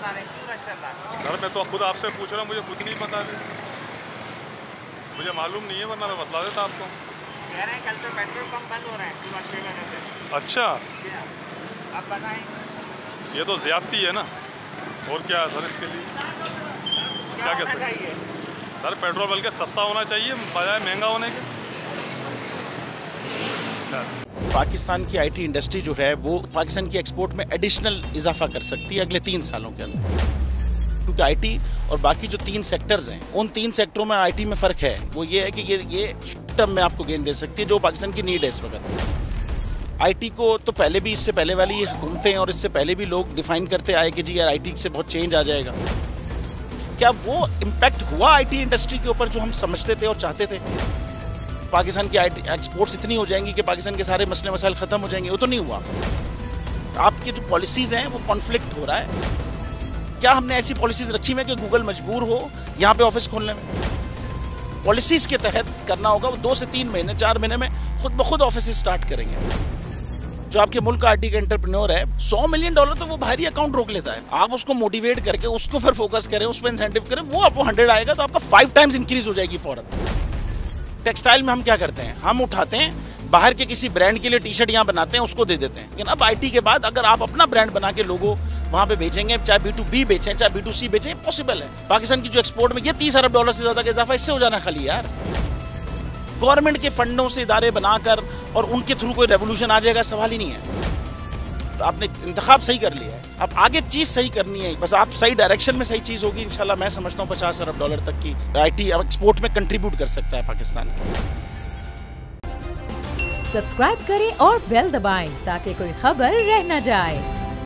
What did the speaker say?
बता रहे हैं, क्यों रश चल रहा है? सर मैं तो खुद आपसे पूछ रहा हूँ, मुझे खुद नहीं पता है, मुझे मालूम नहीं है, वरना मैं बतला देता आपको। कह रहे हैं कल तो पेट्रोल पंप बंद हो रहे हैं सुबह 6 बजे से। अच्छा, अब बताएं, ये तो ज़्यादती है ना, और क्या है सर इसके लिए क्या कह सकते हैं? सर पेट्रोल बल्कि सस्ता होना चाहिए बजाय महंगा होने के। पाकिस्तान की आईटी इंडस्ट्री जो है वो पाकिस्तान की एक्सपोर्ट में एडिशनल इजाफा कर सकती है अगले 3 सालों के अंदर, क्योंकि आईटी और बाकी जो 3 सेक्टर्स हैं उन 3 सेक्टरों में आईटी में फ़र्क है। वो ये है कि ये शॉर्ट टर्म में आपको गेन दे सकती है, जो पाकिस्तान की नीड है इस वक्त। आईटी को तो पहले भी, इससे पहले वाली हुकूमतें और इससे पहले भी लोग डिफाइन करते आए कि जी यार आईटी से बहुत चेंज आ जाएगा। क्या वो इम्पैक्ट हुआ आईटी इंडस्ट्री के ऊपर जो हम समझते थे और चाहते थे? पाकिस्तान की आईटी एक्सपोर्ट्स इतनी हो जाएंगी कि पाकिस्तान के सारे मसले मसाइल ख़त्म हो जाएंगे? वो तो नहीं हुआ। आपके जो पॉलिसीज़ हैं वो कॉन्फ्लिक्ट हो रहा है। क्या हमने ऐसी पॉलिसीज़ रखी हुई है कि गूगल मजबूर हो यहाँ पे ऑफिस खोलने में? पॉलिसीज़ के तहत करना होगा। वो 2 से 3 महीने 4 महीने में खुद ब खुद ऑफिस स्टार्ट करेंगे। जो आपके मुल्क का आईटी का एंटरप्रेन्योर है, $100 मिलियन तो वो बाहरी अकाउंट रोक लेता है। आप उसको मोटिवेट करके उसको पर फोकस करें, उस पर इंसेंटिव करें, वो आपको 100 आएगा तो आपका 5 टाइम्स इंक्रीज हो जाएगी फौरन। टेक्सटाइल में हम क्या करते हैं, हम उठाते हैं बाहर के किसी ब्रांड के लिए टी शर्ट यहाँ बनाते हैं, उसको दे देते हैं। लेकिन अब आईटी के बाद अगर आप अपना ब्रांड बना के लोगो वहाँ पे बेचेंगे, चाहे B2B बेचें चाहे B2C बेचें, पॉसिबल है। पाकिस्तान की जो एक्सपोर्ट में ये $30 अरब से ज़्यादा का इजाफा इससे हो जाना खाली यार। गवर्नमेंट के फंडों से इदारे बनाकर और उनके थ्रू कोई रेवोल्यूशन आ जाएगा, सवाल ही नहीं है। तो आपने इंतखाब सही कर लिया है, अब आगे चीज़ सही करनी है, बस आप सही डायरेक्शन में सही चीज़ होगी इंशाल्लाह। मैं समझता हूँ $50 अरब तक की आईटी एक्सपोर्ट में कंट्रीब्यूट कर सकता है पाकिस्तान। सब्सक्राइब करें और बेल दबाएं ताकि कोई खबर रह न जाए।